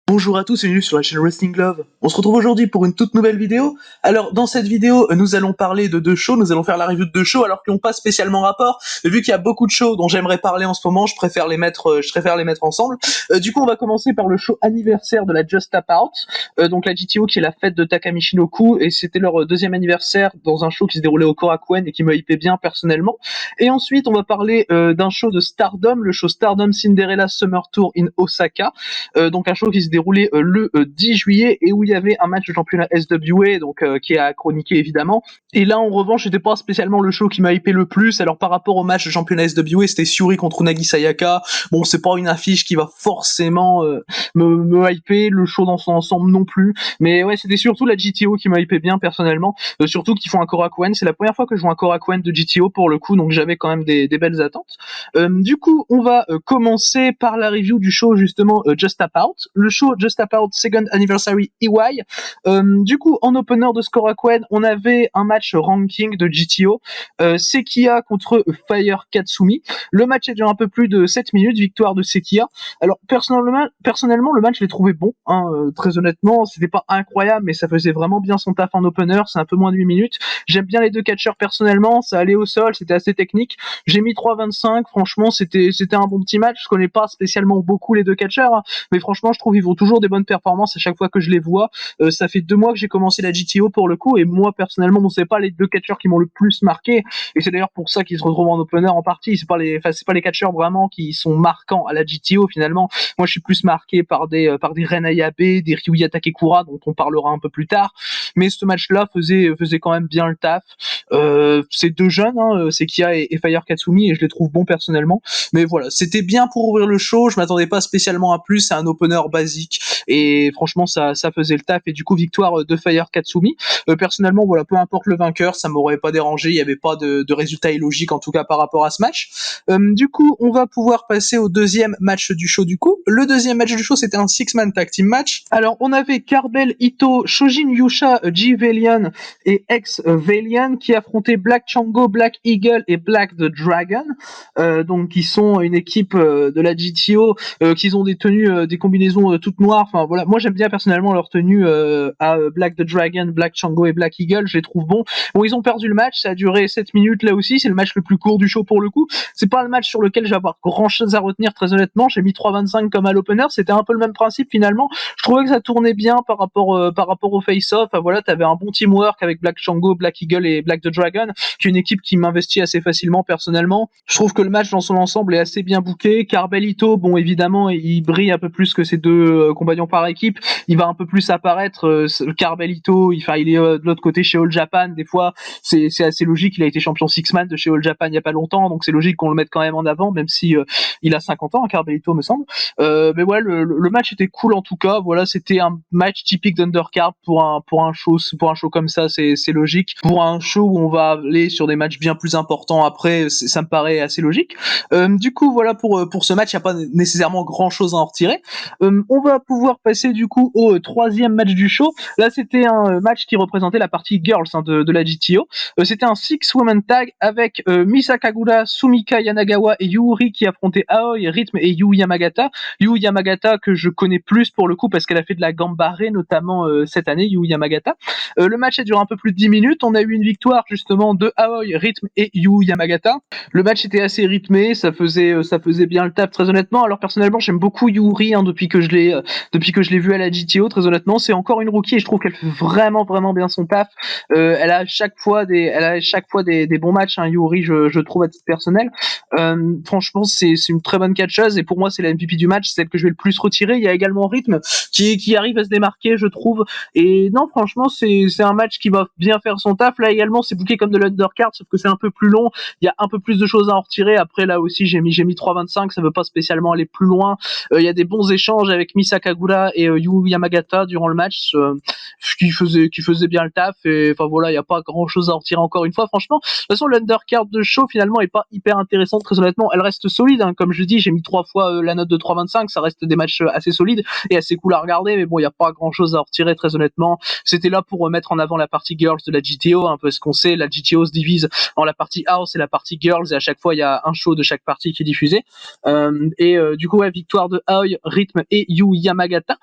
Bonjour à tous et bienvenue sur la chaîne Wrestling Love. On se retrouve aujourd'hui pour une toute nouvelle vidéo. Alors dans cette vidéo, nous allons parler de deux shows, nous allons faire la review de deux shows alors qu'ils n'ont pas spécialement rapport. Vu qu'il y a beaucoup de shows dont j'aimerais parler en ce moment, je préfère les mettre ensemble. Du coup, on va commencer par le show anniversaire de la Just Tap Out, donc la GTO qui est la fête de Takami Shinoku, et c'était leur deuxième anniversaire dans un show qui se déroulait au Korakuen et qui me hypait bien personnellement. Et ensuite, on va parler d'un show de Stardom, le show Stardom Cinderella Summer Tour in Osaka. Donc un show qui se déroulait le 10 juillet et où il y avait un match de championnat SWA, donc qui est à chroniquer évidemment. Et là en revanche, c'était pas spécialement le show qui m'a hypé le plus. Alors par rapport au match de championnat SWA, c'était Syuri contre Nagi Sayaka. Bon, c'est pas une affiche qui va forcément me hyper, le show dans son ensemble non plus. Mais ouais, c'était surtout la GTO qui m'a hypé bien personnellement. Surtout qu'ils font un Korakuen. C'est la première fois que je vois un Korakuen de GTO pour le coup, donc j'avais quand même des belles attentes. Du coup, on va commencer par la review du show justement Just Tap Out. Le show Just Tap Out Second Anniversary EY. Du coup, en opener de Korakuen, on avait un match ranking de GTO. Sekiya contre Fire Katsumi. Le match a duré un peu plus de 7 minutes, victoire de Sekiya. Alors personnellement le match je l'ai trouvé bon, hein, très honnêtement, c'était pas incroyable mais ça faisait vraiment bien son taf en opener, c'est un peu moins de 8 minutes. J'aime bien les deux catcheurs personnellement, ça allait au sol, c'était assez technique. J'ai mis 3,25, franchement c'était un bon petit match. Je connais pas spécialement beaucoup les deux catcheurs, hein, mais franchement je trouve qu'ils font toujours des bonnes performances à chaque fois que je les vois. Ça fait 2 mois que j'ai commencé la GTO pour le coup, et moi personnellement bon, c'est pas les deux catcheurs qui m'ont le plus marqué, et c'est d'ailleurs pour ça qu'ils se retrouvent en opener en partie. C'est pas les catcheurs vraiment qui sont marquants à la GTO finalement. Moi je suis plus marqué par des Ren Ayabe, des Ryuya Takekura dont on parlera un peu plus tard, mais ce match là faisait quand même bien le taf. C'est deux jeunes, hein, Sekiya et Fire Katsumi, et je les trouve bons personnellement, mais voilà, c'était bien pour ouvrir le show. Je m'attendais pas spécialement à plus, c'est un opener basique et franchement ça faisait le taf, et du coup victoire de Fire Katsumi. Personnellement voilà, peu importe le vainqueur, ça m'aurait pas dérangé, il y avait pas de résultat illogique en tout cas par rapport à ce match. Du coup on va pouvoir passer au deuxième match du show. Du coup le deuxième match du show, c'était un 6-man tag team match. Alors on avait Karbel Ito, Shojin Yusha, G Valiant et ex Valiant qui affrontaient Black Chango, Black Eagle et Black the Dragon, donc qui sont une équipe de la GTO, qui ont des tenues, des combinaisons toutes noires. Enfin voilà, moi j'aime bien personnellement leur tenue à Black the Dragon, Black Chango et Black Eagle, je les trouve bons. Bon, ils ont perdu le match, ça a duré 7 minutes là aussi, c'est le match le plus court du show pour le coup. C'est pas le match sur lequel je vais avoir grand chose à retenir très honnêtement. J'ai mis 3,25 comme à l'opener, c'était un peu le même principe finalement. Je trouvais que ça tournait bien par rapport au face-off. Enfin, voilà, t'avais un bon teamwork avec Black Chango, Black Eagle et Black the Dragon, qui est une équipe qui m'investit assez facilement personnellement. Je trouve que le match dans son ensemble est assez bien booké. Karbelito, bon évidemment, il brille un peu plus que ses deux compagnons par équipe. Il va un peu plus apparaître. Karbelito, il est de l'autre côté chez All Japan. Des fois, c'est assez logique. Il a été champion six-man de chez All Japan il y a pas longtemps, donc c'est logique qu'on le mette quand même en avant, même si il a 50 ans, Karbelito me semble. Mais ouais, le match était cool en tout cas. Voilà, c'était un match typique d'undercard pour un show comme ça, c'est logique. Pour un show où on va aller sur des matchs bien plus importants après, ça me paraît assez logique. Du coup, voilà pour ce match, il n'y a pas nécessairement grand chose à en retirer. On va pouvoir passer du coup au troisième match du show. Là, c'était un match qui représentait la partie girls, hein, de la GTO. C'était un 6-woman tag avec Misa Kagura, Sumika Yanagawa et Yuri qui affrontaient Aoi, Rhythm et Yu Yamagata. Yu Yamagata que je connais plus pour le coup parce qu'elle a fait de la gambaré notamment cette année, Yu Yamagata. Le match a duré un peu plus de 10 minutes. On a eu une victoire justement de Aoi, Rhythm et Yu Yamagata. Le match était assez rythmé, ça faisait bien le taf très honnêtement. Alors personnellement j'aime beaucoup Yuri, hein, depuis que je l'ai vu à la GTO. Très honnêtement c'est encore une rookie et je trouve qu'elle fait vraiment bien son taf. Elle a à chaque fois des bons matchs, hein, Yuri, je trouve à titre personnel. Franchement c'est une très bonne catcheuse et pour moi c'est la MVP du match, celle que je vais le plus retirer. Il y a également Rhythm qui arrive à se démarquer, je trouve. Et non, franchement, c'est un match qui va bien faire son taf. Là également, c'est booké comme de l'undercard, sauf que c'est un peu plus long. Il y a un peu plus de choses à en retirer. Après, là aussi, j'ai mis 3,25. Ça veut pas spécialement aller plus loin. Il y a des bons échanges avec Misa Kagura et Yu Yamagata durant le match, qui faisait bien le taf. Et enfin voilà, il y a pas grand chose à en retirer encore une fois. Franchement, de toute façon, l'undercard de show finalement est pas hyper intéressante. Très honnêtement, elle reste solide, hein. Comme je dis, j'ai mis 3 fois la note de 3,25. Ça reste des matchs assez solides et assez cool à regarder, mais bon, il y a pas grand chose à en retirer très honnêtement. C'était là pour mettre en avant la partie girls de la GTO, hein, parce qu'on sait la GTO se divise en la partie house et la partie girls, et à chaque fois il y a un show de chaque partie qui est diffusé. Du coup, ouais, victoire de Aoi, Rhythm et Yu Yamagata. Nagata.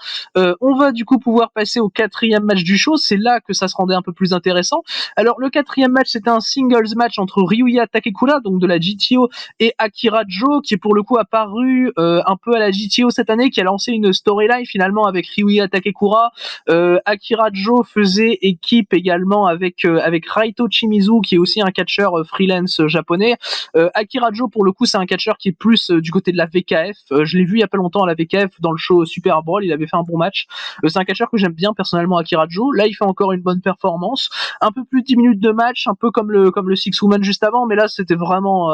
On va du coup pouvoir passer au quatrième match du show, c'est là que ça se rendait un peu plus intéressant. Alors le quatrième match, c'était un singles match entre Ryuya Takekura, donc de la GTO, et Akira Joe, qui est pour le coup apparu un peu à la GTO cette année, qui a lancé une storyline finalement avec Ryuya Takekura. Akira Joe faisait équipe également avec Raito Shimizu, qui est aussi un catcheur freelance japonais. Akira Joe, pour le coup, c'est un catcheur qui est plus du côté de la VKF. Je l'ai vu il y a pas longtemps à la VKF dans le show Super Brawl, il avait fait un bon match. C'est un catcheur que j'aime bien personnellement, Akira Joe. Là, il fait encore une bonne performance. Un peu plus de 10 minutes de match, un peu comme le Six Woman juste avant, mais là, c'était vraiment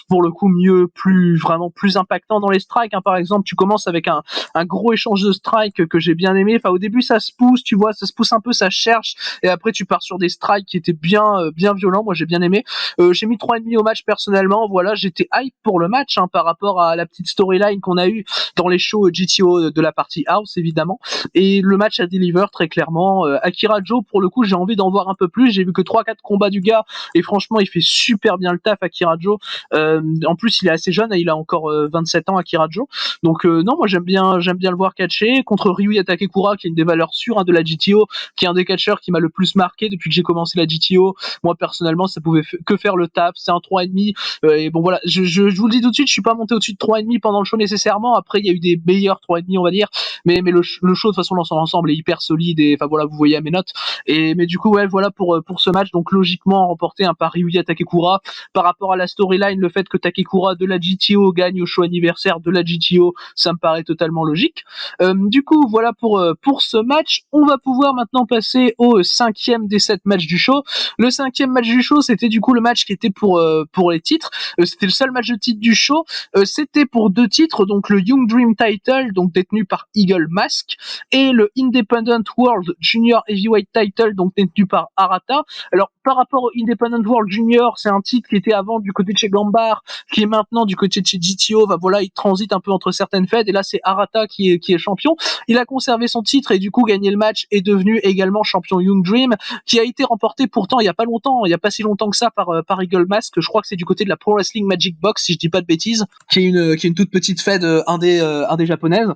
pour le coup mieux, plus impactant dans les strikes. Hein. Par exemple, tu commences avec un gros échange de strikes que j'ai bien aimé. Enfin, au début, ça se pousse, tu vois, ça se pousse un peu, ça cherche, et après, tu pars sur des strikes qui étaient bien violents. Moi, j'ai bien aimé. J'ai mis 3,5 au match personnellement. Voilà, j'étais hype pour le match hein, par rapport à la petite storyline qu'on a eu dans les shows GTO de la partie house évidemment. Et le match a deliver très clairement. Akira Joe, pour le coup, j'ai envie d'en voir un peu plus. J'ai vu que 3-4 combats du gars et franchement, il fait super bien le taf, Akira Joe. En plus, il est assez jeune, il a encore 27 ans, Akira Joe. Donc non, moi j'aime bien le voir catcher contre Ryuya Takekura, qui est une des valeurs sûres hein, de la GTO, qui est un des catcheurs qui m'a le plus marqué depuis que j'ai commencé la GTO. Moi personnellement, ça pouvait que faire le taf. C'est un 3,5. Et bon voilà, je vous le dis tout de suite, je suis pas monté au-dessus de 3,5 pendant le show nécessairement. Après, il y a eu des meilleurs 3,5 on va dire, mais le show de toute façon dans son ensemble est hyper solide et enfin voilà, vous voyez à mes notes. Et mais du coup ouais, voilà pour ce match, donc logiquement remporté par Ryuya Takekura. Par rapport à la storyline, le fait que Takekura de la GTO gagne au show anniversaire de la GTO, ça me paraît totalement logique. Du coup voilà pour ce match. On va pouvoir maintenant passer au cinquième des 7 matchs du show. Le cinquième match du show, c'était du coup le match qui était pour les titres. C'était le seul match de titre du show. C'était pour 2 titres, donc le Young Dream Title, donc détenu par Eagle Mask, et le Independent World Junior Heavyweight Title, donc détenu par Arata. Alors par rapport au Independent World Junior, c'est un titre qui était avant du côté de chez Gambar, qui est maintenant du côté de chez GTO. Bah voilà, il transite un peu entre certaines fêtes, et là c'est Arata qui est champion. Il a conservé son titre et du coup gagné le match, est devenu également champion Young Dream, qui a été remporté pourtant il y a pas longtemps, il y a pas si longtemps que ça par Eagle Mask. Je crois que c'est du côté de la Pro Wrestling Magic Box, si je dis pas de bêtises, qui est une toute petite fed indé japonaise.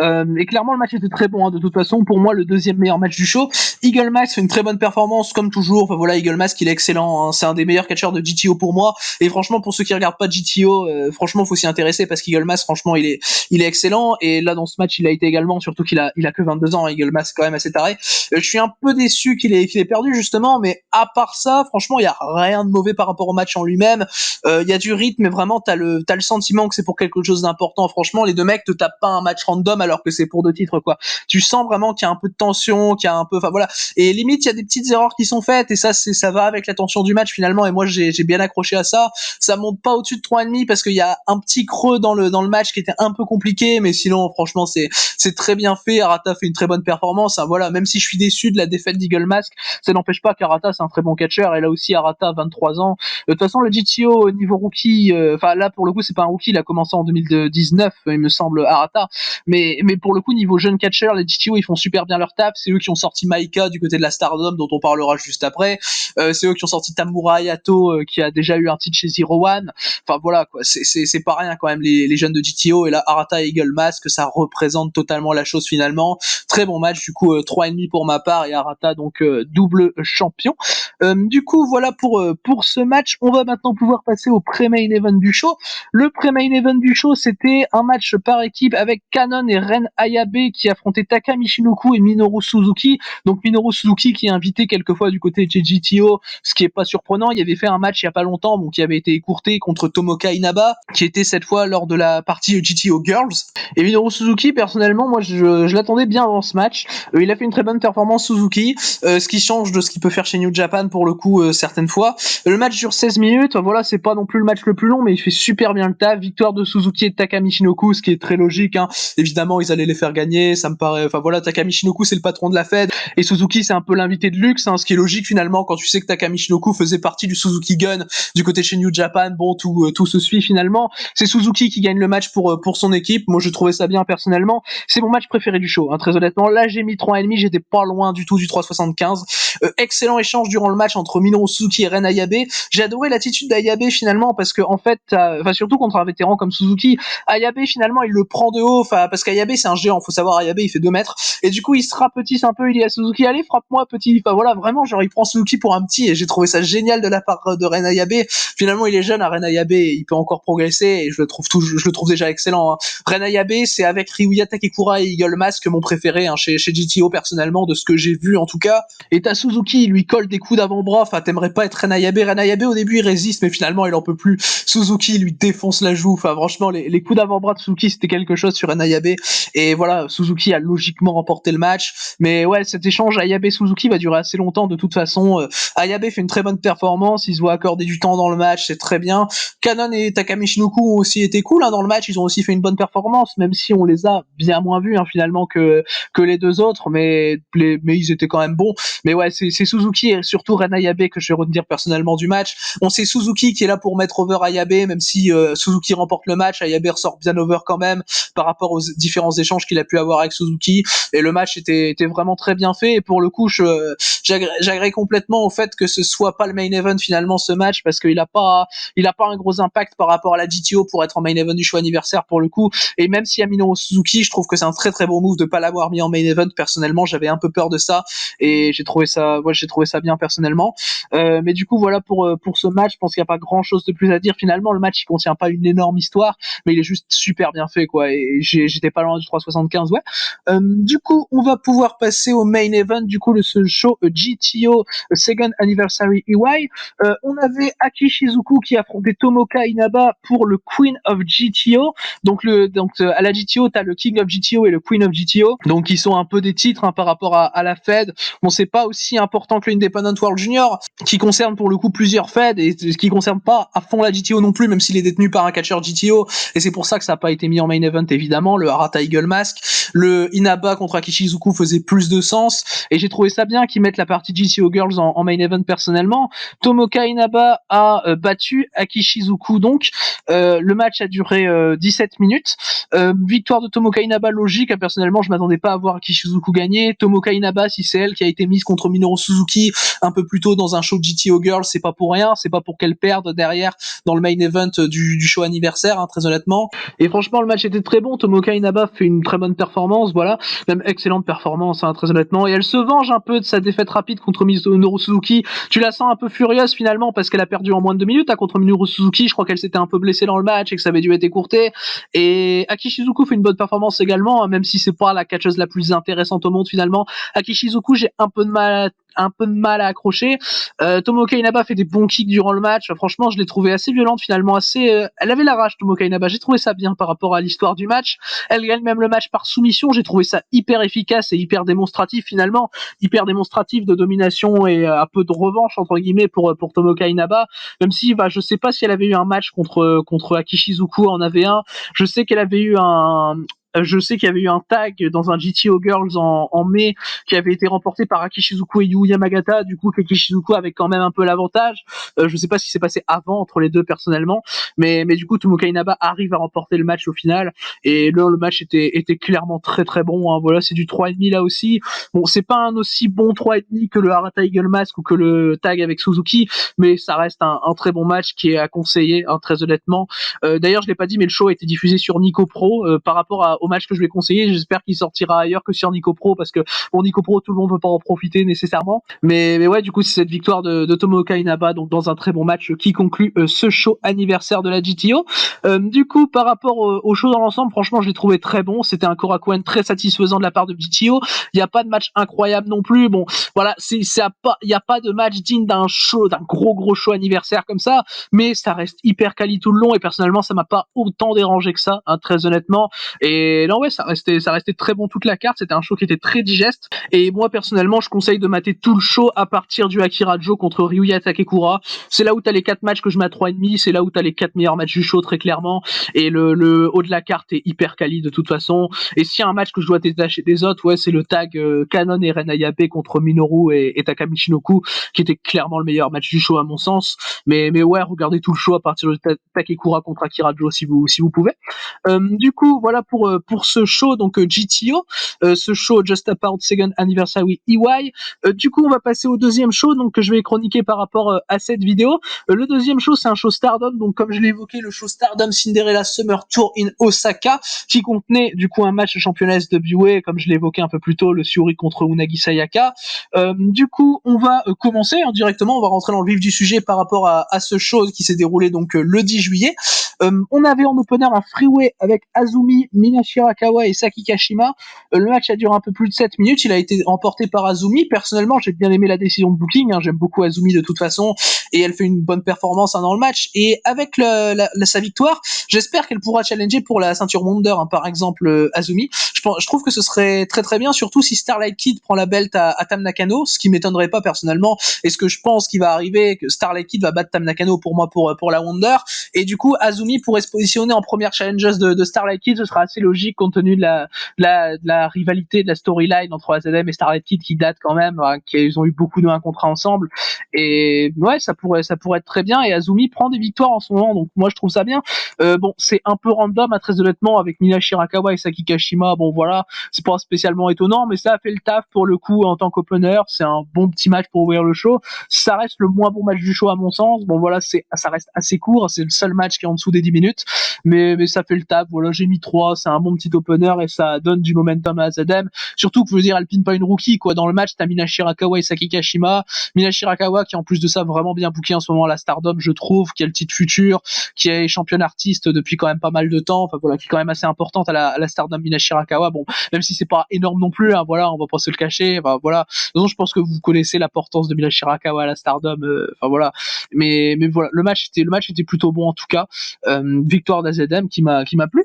Et clairement le match était très bon hein, de toute façon. Pour moi, le deuxième meilleur match du show. Eagle Mask fait une très bonne performance comme toujours. Enfin voilà, Eagle Mask il est excellent. Hein. C'est un des meilleurs catcheurs de GTO pour moi. Et franchement, pour ceux qui regardent pas GTO, franchement faut s'y intéresser parce qu'Eagle Mask franchement il est excellent. Et là dans ce match il a été également, surtout qu'il a que 22 ans. Hein, Eagle Mask quand même assez taré. Je suis un peu déçu qu'il ait perdu justement, mais à part ça, franchement il y a rien de mauvais par rapport au match en lui-même. Il y a du rythme, mais vraiment t'as le sentiment que c'est pour quelque chose d'important. Franchement, les deux mecs te tapent pas un match random alors que c'est pour 2 titres quoi. Tu sens vraiment qu'il y a un peu de tension, qu'il y a un peu, enfin voilà. Et limite il y a des petites erreurs qui sont faites et ça va avec la tension du match finalement. Et moi j'ai bien accroché à ça. Ça monte pas au-dessus de 3,5 parce qu'il y a un petit creux dans le match qui était un peu compliqué, mais sinon franchement c'est très bien fait. Arata fait une très bonne performance. Hein, voilà, même si je suis déçu de la défaite d'Eagle Mask, ça n'empêche pas qu'Arata c'est un très bon catcheur. Et là aussi Arata 23 ans. De toute façon le GTO niveau rookie, enfin là pour le coup c'est pas un rookie, il a commencé en 2019 il me semble Arata, mais pour le coup niveau jeune catcher les GTO ils font super bien leur taf. C'est eux qui ont sorti Maika du côté de la Stardom dont on parlera juste après. C'est eux qui ont sorti Tamura Hayato qui a déjà eu un titre chez Zero One. Enfin voilà quoi, c'est pas rien quand même les jeunes de GTO. Et là Arata et Eagle Mask, ça représente totalement la chose finalement. Très bon match du coup, 3,5 pour ma part, et Arata donc double champion. Du coup voilà pour ce match. On va maintenant pouvoir passer au pré-main event du show. Le pré-main event du show, c'était un match par équipe avec Kanon et Ren Ayabe qui affrontaient Taka Michinoku et Minoru Suzuki. Donc Minoru Suzuki qui est invité quelquefois du côté de GTO, ce qui est pas surprenant. Il avait fait un match il y a pas longtemps, bon, qui avait été écourté contre Tomoka Inaba, qui était cette fois lors de la partie GTO Girls. Et Minoru Suzuki, personnellement, moi je l'attendais bien avant ce match. Il a fait une très bonne performance Suzuki, ce qui change de ce qu'il peut faire chez New Japan pour le coup certaines fois. Le match dure 16 minutes, voilà, c'est pas non plus le match le plus long, mais il fait super bien le taf. Victoire de Suzuki et de Taka Michinoku, ce qui est très logique, hein. Évidemment, ils allaient les faire gagner, ça me paraît, enfin voilà, Taka Michinoku c'est le patron de la Fed, et Suzuki c'est un peu l'invité de luxe, hein, ce qui est logique finalement quand tu sais que Taka Michinoku faisait partie du Suzuki Gun du côté chez New Japan. Bon, tout se suit finalement. C'est Suzuki qui gagne le match pour son équipe. Moi, je trouvais ça bien personnellement. C'est mon match préféré du show, hein, très honnêtement. Là, j'ai mis 3,5, j'étais pas loin du tout du 3,75. Excellent échange durant le match entre Minoru Suzuki et Ren Ayabe. J'ai adoré l'attitude d'Ayabe finalement parce que en fait, enfin surtout contre un vétéran comme Suzuki, Ayabe finalement il le prend de haut, enfin parce qu'Ayabe c'est un géant. Faut savoir, Ayabe, il fait 2 mètres. Et du coup, il se rapetisse un peu, il dit à Suzuki, allez, frappe-moi, petit. Enfin, voilà, vraiment, genre, il prend Suzuki pour un petit, et j'ai trouvé ça génial de la part de Ren Ayabe. Finalement, il est jeune, Ren Ayabe, il peut encore progresser, et je le trouve déjà excellent, hein. Ren Ayabe, c'est avec Ryuya Takekura et Eagle Mask mon préféré, hein, chez GTO, personnellement, de ce que j'ai vu, en tout cas. Et t'as Suzuki, il lui colle des coups d'avant-bras, enfin, t'aimerais pas être Ren Ayabe. Ren Ayabe, au début, il résiste, mais finalement, il en peut plus. Suzuki lui défonce la joue, enfin, franchement, les coups d'avant-bras de Suzuki, c'était quelque chose sur Ren Ayabe. Et voilà, Suzuki a logiquement remporté le match. Mais ouais, cet échange Ayabe-Suzuki va durer assez longtemps de toute façon. Ayabe fait une très bonne performance, il se voit accorder du temps dans le match, c'est très bien. Kanon et Takami Shinoku ont aussi été cool, hein, dans le match, ils ont aussi fait une bonne performance, même si on les a bien moins vus, hein, finalement, que les deux autres, mais ils étaient quand même bons. Mais ouais, c'est Suzuki et surtout Ren Ayabe que je vais retenir personnellement du match. On sait Suzuki qui est là pour mettre over Ayabe, même si Suzuki remporte le match, Ayabe ressort bien over quand même par rapport aux différents échanges qu'il a pu avoir avec Suzuki. Et le match était vraiment très bien fait. Et pour le coup, j'agrée complètement au fait que ce soit pas le main event finalement ce match, parce qu'il a pas un gros impact par rapport à la GTO pour être en main event du show anniversaire pour le coup. Et même s'il y a Minoru Suzuki, je trouve que c'est un très très bon move de pas l'avoir mis en main event. Personnellement, j'avais un peu peur de ça, et j'ai trouvé ça bien personnellement. Mais du coup, voilà pour ce match. Je pense qu'il n'y a pas grand chose de plus à dire. Finalement, le match il contient pas une énorme histoire, mais il est juste super bien fait, quoi. Et j'étais pas loin du 375, ouais. Du coup, on va pouvoir passer au main event, du coup, ce show GTO Second Anniversary EY. On avait Aki Shizuku qui affrontait Tomoka Inaba pour le Queen of GTO. Donc à la GTO, t'as le King of GTO et le Queen of GTO. Donc ils sont un peu des titres, hein, par rapport à la Fed. Bon, c'est pas aussi important que l'Independent World Junior, qui concerne pour le coup plusieurs Fed, et qui concerne pas à fond la GTO non plus, même s'il est détenu par un catcheur GTO. Et c'est pour ça que ça n'a pas été mis en main event, évidemment. Le Harata Eagle Mask, le Inaba contre Akishizuku faisait plus de sens, et j'ai trouvé ça bien qu'ils mettent la partie GTO Girls en main event personnellement. Tomoka Inaba a battu Akishizuku, donc le match a duré 17 minutes. Victoire de Tomoka Inaba logique, hein, personnellement je m'attendais pas à voir Akishizuku gagner. Tomoka Inaba, si c'est elle qui a été mise contre Minoru Suzuki un peu plus tôt dans un show de GTO Girls, c'est pas pour rien, c'est pas pour qu'elle perde derrière dans le main event du show anniversaire, hein, très honnêtement. Et franchement, le match était très bon. Tomoka Inaba fait une très bonne performance, voilà, même excellente performance, hein, très honnêtement. Et elle se venge un peu de sa défaite rapide contre Minoru Suzuki. Tu la sens un peu furieuse finalement parce qu'elle a perdu en moins de 2 minutes, hein, contre Minoru Suzuki. Je crois qu'elle s'était un peu blessée dans le match et que ça avait dû être écourté. Et Akishizuku fait une bonne performance également, hein, même si c'est pas la catcheuse la plus intéressante au monde finalement. Akishizuku, j'ai un peu de mal à accrocher. Tomoka Inaba fait des bons kicks durant le match. Franchement, je l'ai trouvé assez violente finalement, elle avait la rage, Tomoka Inaba. J'ai trouvé ça bien par rapport à l'histoire du match. Elle gagne même le match par soumission. J'ai trouvé ça hyper efficace et hyper démonstratif finalement, hyper démonstratif de domination et un peu de revanche entre guillemets pour Tomoka Inaba. Même si, je sais pas si elle avait eu un match contre Akishizuku en AV1. Je sais qu'elle avait eu je sais qu'il y avait eu un tag dans un GTO Girls en mai qui avait été remporté par Akishizuku et Yu Yamagata. Du coup, Akishizuku avait quand même un peu l'avantage. Je sais pas si c'est passé avant entre les deux personnellement, mais du coup, Tomoka Inaba arrive à remporter le match au final. Et là, le match était clairement très très bon, hein. Voilà, c'est du 3,5 là aussi. Bon, c'est pas un aussi bon 3,5 que le Harata Eagle Mask ou que le tag avec Suzuki, mais ça reste un très bon match qui est à conseiller, hein, très honnêtement. D'ailleurs, je l'ai pas dit, mais le show a été diffusé sur Nico Pro. Par rapport au match que je vais conseiller, j'espère qu'il sortira ailleurs que sur Nico Pro, parce que bon, Nico Pro, tout le monde peut pas en profiter nécessairement. Mais ouais, du coup, c'est cette victoire de Tomoka Inaba, donc dans un très bon match qui conclut ce show anniversaire de la GTO. Du coup, par rapport au show dans l'ensemble, franchement, je l'ai trouvé très bon. C'était un Korakuen très satisfaisant de la part de GTO. Il n'y a pas de match incroyable non plus. Bon, voilà, il y a pas de match digne d'un gros show anniversaire comme ça, mais ça reste hyper quali tout le long, et personnellement, ça m'a pas autant dérangé que ça, hein, très honnêtement. Et non, ouais, ça restait très bon toute la carte. C'était un show qui était très digeste. Et moi, personnellement, je conseille de mater tout le show à partir du Akira Jo contre Ryuya Takekura. C'est là où t'as les 4 matchs que je mets à 3,5. C'est là où t'as les 4 meilleurs matchs du show, très clairement. Et le haut de la carte est hyper quali de toute façon. Et s'il y a un match que je dois détacher des autres, ouais, c'est le tag Kanon et Ren Ayabe contre Minoru et Takami Shinoku, qui était clairement le meilleur match du show à mon sens. Mais ouais, regardez tout le show à partir de Takekura contre Akira Jo si vous pouvez. Du coup, voilà pour ce show, donc GTO, ce show Just About Second Anniversary EY. Du coup, on va passer au deuxième show, donc que je vais chroniquer par rapport à cette vidéo. Le deuxième show, c'est un show Stardom, donc comme je l'ai évoqué, le show Stardom Cinderella Summer Tour in Osaka, qui contenait du coup un match de championnat SWA, comme je l'ai évoqué un peu plus tôt, le Syuri contre Unagi Sayaka. Du coup, on va commencer directement, on va rentrer dans le vif du sujet par rapport à ce show qui s'est déroulé donc le 10 juillet. On avait en opener un freeway avec Azumi, Mina Shirakawa et Saki Kashima. Le match a duré un peu plus de 7 minutes, il a été remporté par Azumi. Personnellement, j'ai bien aimé la décision de booking, hein. J'aime beaucoup Azumi de toute façon, et elle fait une bonne performance dans le match. Et avec sa victoire, j'espère qu'elle pourra challenger pour la ceinture Wonder, hein, par exemple Azumi. Je trouve que ce serait très très bien, surtout si Starlight Kid prend la belt à Tam Nakano, ce qui m'étonnerait pas personnellement, et ce que je pense qui va arriver, que Starlight Kid va battre Tam Nakano pour moi pour la Wonder, et du coup Azumi pourrait se positionner en première challengeuse de Starlight Kid. Ce sera assez logique compte tenu de la rivalité, de la storyline entre AZM et Starlight Kid qui date quand même, hein, qu'ils ont eu beaucoup de 1 contre 1 ensemble, et ouais, ça pourrait être très bien, et Azumi prend des victoires en ce moment, donc moi je trouve ça bien. Bon, c'est un peu random, hein, très honnêtement, avec Mina Shirakawa et Saki Kashima, bon voilà, c'est pas spécialement étonnant, mais ça a fait le taf pour le coup en tant qu'opener. C'est un bon petit match pour ouvrir le show. Ça reste le moins bon match du show à mon sens. Bon voilà, ça reste assez court, c'est le seul match qui est en dessous des 10 minutes, mais ça fait le taf. Voilà, j'ai mis 3, c'est un bon petit opener et ça donne du momentum à AZM. Surtout que je veux dire, elle pine pas une rookie quoi. Dans le match, t'as Mina Shirakawa et Saki Kashima. Mina Shirakawa qui en plus de ça vraiment bien booké en ce moment à la Stardom, je trouve, qui a le titre futur, qui est championne artiste depuis quand même pas mal de temps, enfin voilà, qui est quand même assez importante à la Stardom. Mina Shirakawa, bon, même si c'est pas énorme non plus, hein, voilà, on va pas se le cacher, enfin voilà. Donc je pense que vous connaissez l'importance de Mina Shirakawa à la Stardom, enfin voilà. Mais voilà, le match était plutôt bon en tout cas. Victoire d'AZM qui m'a plu.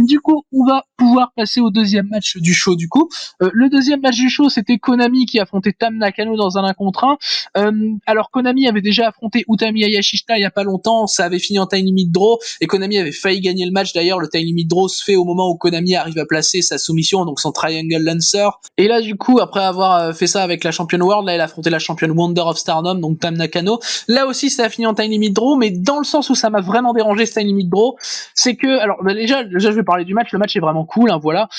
Du coup, on va pouvoir passer au deuxième match du show du coup. Le deuxième match du show, c'était Konami qui affrontait Tam Nakano dans un 1 contre 1. Alors Konami avait déjà affronté Utami Hayashishita il y a pas longtemps, ça avait fini en time limit draw et Konami avait failli gagner le match. D'ailleurs, le time limit draw se fait au moment où Konami arrive à placer sa soumission, donc son triangle lancer. Et là du coup, après avoir fait ça avec la championne world, là elle a affronté la championne Wonder of Stardom, donc Tam Nakano. Là aussi ça a fini en time limit draw, mais dans le sens où ça m'a vraiment dérangé ce time limit draw, c'est que alors bah, déjà je vais parler du match. Le match est vraiment cool, hein, voilà.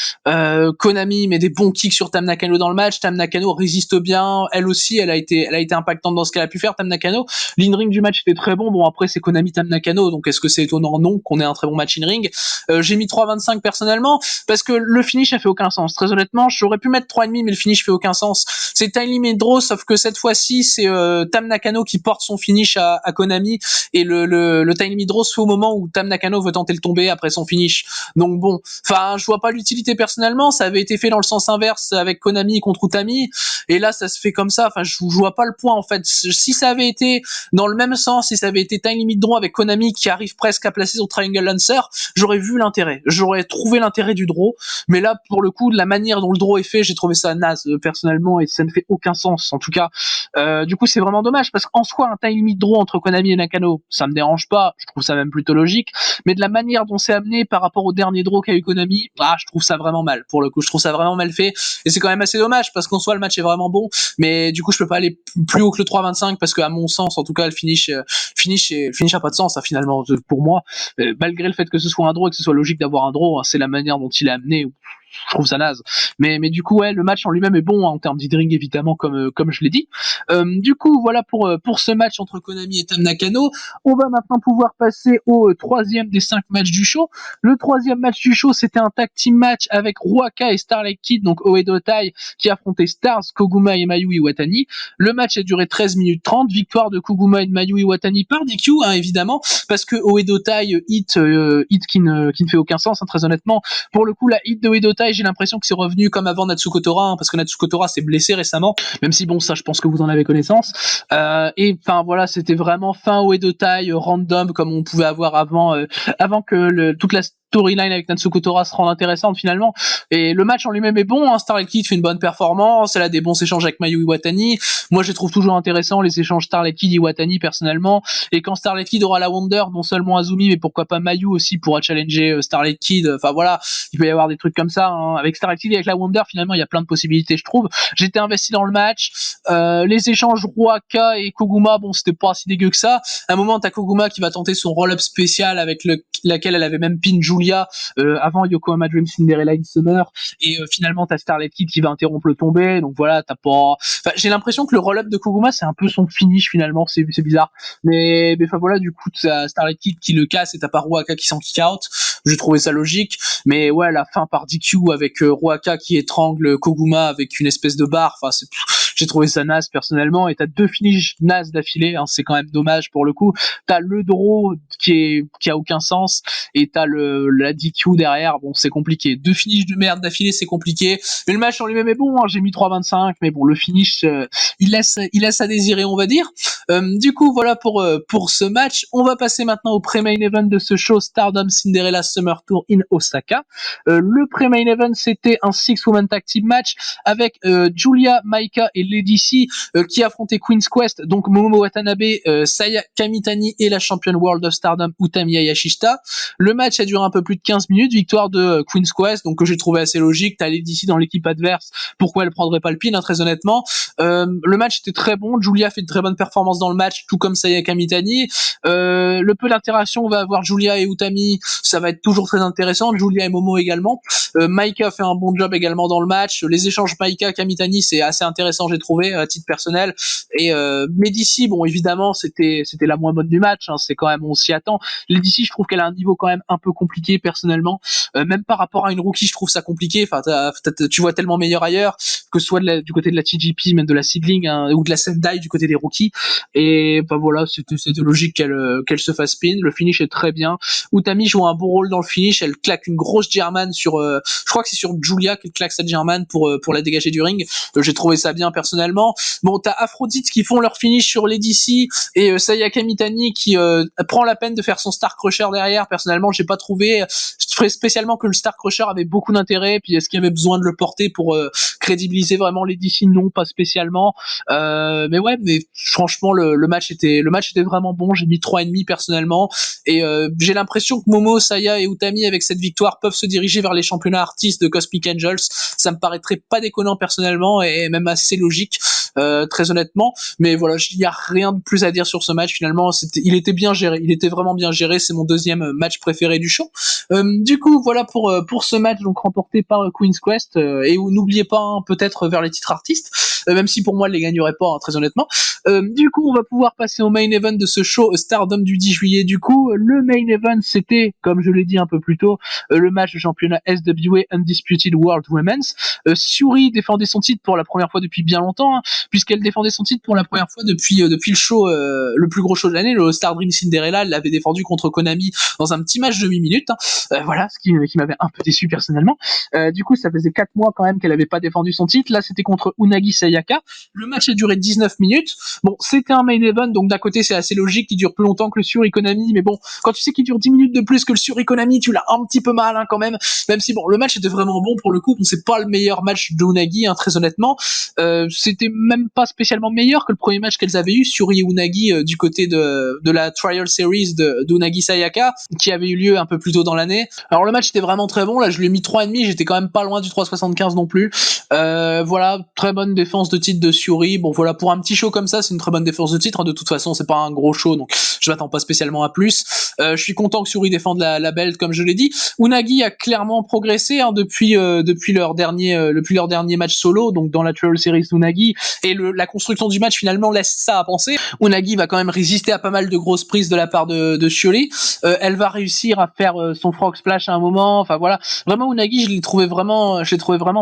Konami met des bons kicks sur Tam Nakano dans le match. Tam Nakano résiste bien, elle aussi elle a été impactante dans ce qu'elle a pu faire, Tam Nakano. L'in-ring du match était très bon. Bon après c'est Konami Tam Nakano, donc est-ce que c'est étonnant? Non, qu'on ait un très bon match in-ring. J'ai mis 3,25 personnellement parce que le finish a fait aucun sens. Très honnêtement, j'aurais pu mettre 3,5, mais le finish fait aucun sens. C'est time limit draw, sauf que cette fois-ci c'est Tam Nakano qui porte son finish à Konami, et le time limit draw se fait au moment où Tam Nakano veut tenter le tomber après son finish. Donc bon, enfin je vois pas l'utilité personnellement. Ça avait été fait dans le sens inverse avec Konami contre Utami, et là ça se fait comme ça. Enfin je vois pas le point en fait. Si ça avait été dans le même sens, si ça avait été time limit draw avec Konami qui arrive presque à placer son triangle lancer, j'aurais vu l'intérêt, j'aurais trouvé l'intérêt du draw. Mais là pour le coup, de la manière dont le draw est fait, j'ai trouvé ça naze personnellement, et ça ne fait aucun sens en tout cas. Du coup c'est vraiment dommage parce qu'en soi un time limit draw entre Konami et Nakano, ça me dérange pas, je trouve ça même plutôt logique, mais de la manière dont c'est amené par rapport au dernier draw qu'a eu Konami, je trouve ça vraiment mal. Pour le coup, je trouve ça vraiment mal fait, et c'est quand même assez dommage parce qu'en soi le match est vraiment bon, mais du coup je peux pas aller plus haut que le 3,25 parce que à mon sens en tout cas le finish a pas de sens, hein, finalement pour moi, malgré le fait que ce soit un draw et que ce soit logique d'avoir un draw, hein, c'est la manière dont il est amené, je trouve ça naze. Mais du coup ouais, le match en lui-même est bon, hein, en termes d'e-ring évidemment, comme je l'ai dit. Du coup voilà pour ce match entre Konami et Tam Nakano. On va maintenant pouvoir passer au troisième des 5 matchs du show. Le troisième match du show, c'était un tag team match avec Ruaka et Starlight Kid, donc Oedo Tai, qui affrontaient Stars, Koguma et Mayu Iwatani. Le match a duré 13 minutes 30, victoire de Koguma et de Mayu Iwatani par DQ, hein, évidemment, parce que Oedo Tai hit qui ne fait aucun sens, hein, très honnêtement. Pour le coup, la hit de Oedo Tai, j'ai l'impression que c'est revenu comme avant Natsuko Tora, hein, parce que Natsuko Tora s'est blessé récemment, même si bon, ça je pense que vous en avez connaissance. Et enfin voilà, c'était vraiment fin Oedo Tai random comme on pouvait avoir avant que toute la storyline avec Natsuko Tora se rende intéressante finalement. Et le match en lui-même est bon, hein. Starlight Kid fait une bonne performance, elle a des bons échanges avec Mayu Iwatani. Moi je les trouve toujours intéressants les échanges Starlight Kid Iwatani personnellement. Et quand Starlight Kid aura la Wonder, non seulement Azumi mais pourquoi pas Mayu aussi pourra challenger Starlight Kid. Enfin voilà, il peut y avoir des trucs comme ça, hein. Avec Starlight Kid et avec la Wonder, finalement il y a plein de possibilités je trouve. J'étais investi dans le match. Les échanges Ruaka et Koguma, bon c'était pas si dégueu que ça. À un moment t'as Koguma qui va tenter son roll-up spécial avec laquelle elle avait même pin Julia Julia, avant Yokohama Dream Cinderella in Summer, et finalement t'as Starlight Kid qui va interrompre le tombé, donc voilà, t'as pas... Enfin, j'ai l'impression que le roll-up de Koguma, c'est un peu son finish finalement, c'est bizarre. Mais enfin voilà, du coup, t'as Starlight Kid qui le casse et t'as pas Ruaka qui s'en kick out. J'ai trouvé ça logique, mais ouais, la fin par DQ avec Ruaka qui étrangle Koguma avec une espèce de barre, enfin, j'ai trouvé ça naze personnellement, et t'as deux finishes nazes d'affilée, hein, c'est quand même dommage pour le coup. T'as le draw qui a aucun sens, et t'as la DQ derrière, bon, c'est compliqué. Deux finishes de merde d'affilée, c'est compliqué, mais le match en lui-même est bon, hein, j'ai mis 3,25, mais bon, le finish, il laisse à désirer, on va dire. Du coup, voilà pour ce match. On va passer maintenant au pré-main event de ce show, Stardom Cinderella Summer Tour in Osaka. Le pré-main event, c'était un 6-woman tag team match avec Julia, Maika et Lady C qui affrontaient Queen's Quest, donc Momo Watanabe, Saya Kamitani et la championne World of Stardom Utami Hayashishita. Le match a duré un peu plus de 15 minutes, victoire de Queen's Quest, donc que j'ai trouvé assez logique. T'as Lady C dans l'équipe adverse, pourquoi elle prendrait pas le pin, hein, très honnêtement. Le match était très bon, Julia fait de très bonnes performances dans le match, tout comme Saya Kamitani. Le peu d'interaction va avoir Julia et Utami, ça va être toujours très intéressant, Julia et Momo également. Maika fait un bon job également dans le match, les échanges Maika Kamitani, c'est assez intéressant, j'ai trouvé, à titre personnel. Et Medici, bon, évidemment, c'était la moins bonne du match, hein, c'est quand même, on s'y attend. Medici, je trouve qu'elle a un niveau quand même un peu compliqué personnellement, même par rapport à une rookie, je trouve ça compliqué. Enfin, tu vois tellement meilleur ailleurs, que ce soit du côté de la TGP, même de la seedling, hein, ou de la Sendai du côté des rookies. Et bah voilà, c'était logique qu'elle se fasse pin. Le finish est très bien. Utami joue un bon rôle dans le finish. Elle claque une grosse German sur, je crois que c'est sur Julia qu'elle claque sa German pour la dégager du ring. J'ai trouvé ça bien personnellement. Bon, t'as Aphrodite qui font leur finish sur Lady C et Sayaka Mitani qui prend la peine de faire son Star Crusher derrière. Personnellement, j'ai pas trouvé spécialement que le Star Crusher avait beaucoup d'intérêt. Puis est-ce qu'il y avait besoin de le porter pour crédibiliser vraiment Lady C? Non, pas spécialement. Mais ouais, mais franchement, le match était vraiment bon. J'ai mis 3,5 personnellement, et j'ai l'impression que Momo, Saya et Utami avec cette victoire peuvent se diriger vers les championnats artistes de Cosmic Angels. Ça me paraîtrait pas déconnant personnellement, et même assez logique, très honnêtement. Mais voilà, il y a rien de plus à dire sur ce match finalement. Il était bien géré, il était vraiment bien géré. C'est mon deuxième match préféré du show. Du coup, voilà pour ce match donc remporté par Queen's Quest, et où n'oubliez pas, hein, peut-être vers les titres artistes, même si pour moi elle les gagnerait pas, hein, très honnêtement. Du coup, on va pouvoir passer au main event de ce show, Stardom du 10 juillet. Du coup, le main event, c'était, comme je l'ai dit un peu plus tôt, le match de championnat SWA Undisputed World Women's. Syuri défendait son titre pour la première fois depuis bien longtemps, hein, puisqu'elle défendait son titre pour la première fois depuis le show, le plus gros show de l'année, le Star Dream Cinderella. Elle l'avait défendu contre Konami dans un petit match de 8 minutes. Hein. Voilà, ce qui m'avait un peu déçu personnellement. Du coup, ça faisait 4 mois quand même qu'elle avait pas défendu son titre. Là, c'était contre Unagi Sayaka. Le match a duré 19 minutes. Bon, c'était un main event, donc d'un côté, c'est assez logique qu'il dure plus longtemps que le Syuri Konami, mais bon, quand tu sais qu'il dure 10 minutes de plus que le Syuri Konami, tu l'as un petit peu mal, hein, quand même. Même si, bon, le match était vraiment bon pour le coup. Bon, c'est pas le meilleur match de Unagi, hein, très honnêtement. C'était même pas spécialement meilleur que le premier match qu'elles avaient eu, Syuri et Unagi, du côté de la Trial Series d'Unagi Sayaka, qui avait eu lieu un peu plus tôt dans l'année. Alors le match était vraiment très bon, là je lui ai mis 3,5, j'étais quand même pas loin du 3,75 non plus. Voilà, très bonne défense de titre de Syuri. Bon voilà, pour un petit show comme ça, c'est une très bonne défense de titre, hein. De toute façon, c'est pas un gros show, donc je m'attends pas spécialement à plus. Je suis content que Syuri défende la belt, comme je l'ai dit. Unagi a clairement progressé, hein, depuis leur dernier match solo, donc dans la Trial Series d'Unagi, et la construction du match finalement laisse ça à penser. Unagi va quand même résister à pas mal de grosses prises de la part de Syuri. Elle va réussir à faire son frog splash à un moment. Enfin voilà, vraiment Unagi, je l'ai trouvé vraiment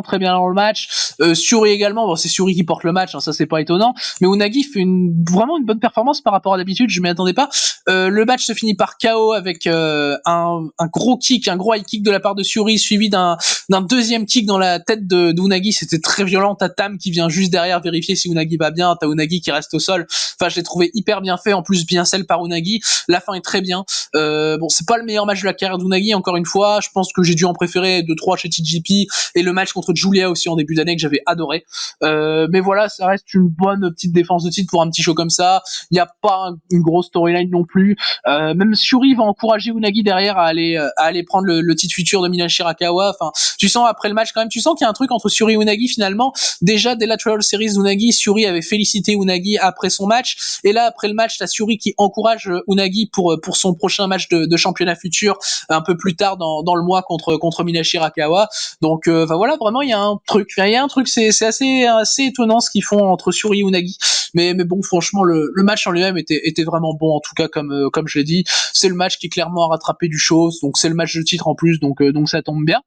très bien dans le match. Syuri également, bon, c'est Syuri qui porte le match, hein, ça c'est pas étonnant, mais Unagi fait vraiment une bonne performance par rapport à d'habitude, je m'y attendais pas. Le match se finit par KO avec un gros kick, un gros high kick de la part de Syuri, suivi d'un deuxième kick dans la tête d'Unagi. C'était très violent. T'as Tam qui vient juste derrière vérifier si Unagi va bien, t'as Unagi qui reste au sol. Enfin, je l'ai trouvé hyper bien fait, en plus bien scellé par Unagi. La fin est très bien. Bon, c'est pas le meilleur match de la carrière d'Unagi, encore une fois. Je pense que j'ai dû en préférer 2-3 chez TGP, et le match contre Julia aussi en début d'année que j'avais adoré. Mais voilà, ça reste une bonne petite défense de titre pour un petit show comme ça. Il y a pas une grosse storyline non plus. Même Syuri va encourager Unagi derrière à aller prendre le titre futur de Milan Shirakawa. Enfin, tu sens après le match quand même, tu sens qu'il y a un truc entre Syuri et Unagi finalement. Déjà dès la Trial Series d'Unagi, Syuri avait félicité Unagi après son match, match. Et là, après le match, t'as Syuri qui encourage Unagi pour son prochain match de championnat futur, un peu plus tard dans le mois contre Minashi Rakawa. Donc, voilà, vraiment, il y a un truc. Il y a un truc, c'est assez étonnant ce qu'ils font entre Syuri et Unagi. Mais bon, franchement, le match en lui-même était vraiment bon, en tout cas, comme je l'ai dit. C'est le match qui clairement a rattrapé du show, donc c'est le match de titre en plus, donc ça tombe bien.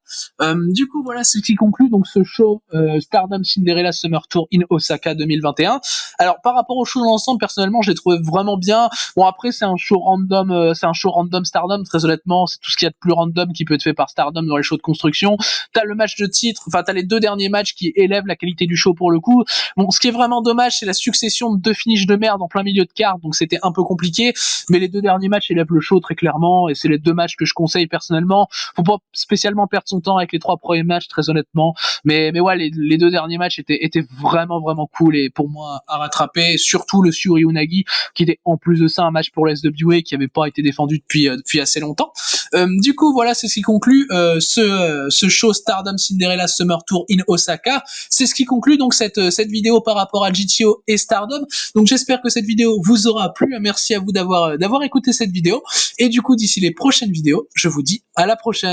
Du coup, voilà ce qui conclut donc ce show Stardom Cinderella Summer Tour in Osaka 2021. Alors, par rapport au show dans l'ensemble, personnellement, je l'ai trouvé vraiment bien. Bon, après, c'est un show random Stardom, très honnêtement, c'est tout ce qu'il y a de plus random qui peut être fait par Stardom dans les shows de construction. T'as le match de titre, enfin, t'as les deux derniers matchs qui élèvent la qualité du show pour le coup. Bon, ce qui est vraiment dommage, c'est la succession de deux finishes de merde en plein milieu de carte, donc c'était un peu compliqué, mais les deux derniers matchs élèvent le show très clairement, et c'est les deux matchs que je conseille personnellement. Faut pas spécialement perdre son temps avec les trois premiers matchs, très honnêtement, mais ouais, les deux derniers matchs étaient vraiment cool, et pour moi, à rattraper, surtout le Syuri Unagi, qui était en plus de ça un match pour l'SWA qui avait pas été défendu depuis assez longtemps. Du coup, voilà, c'est ce qui conclut ce show Stardom Cinderella Summer Tour in Osaka. C'est ce qui conclut donc cette vidéo par rapport à GTO et Stardom. Donc j'espère que cette vidéo vous aura plu. Merci à vous d'avoir écouté cette vidéo. Et du coup, d'ici les prochaines vidéos, je vous dis à la prochaine.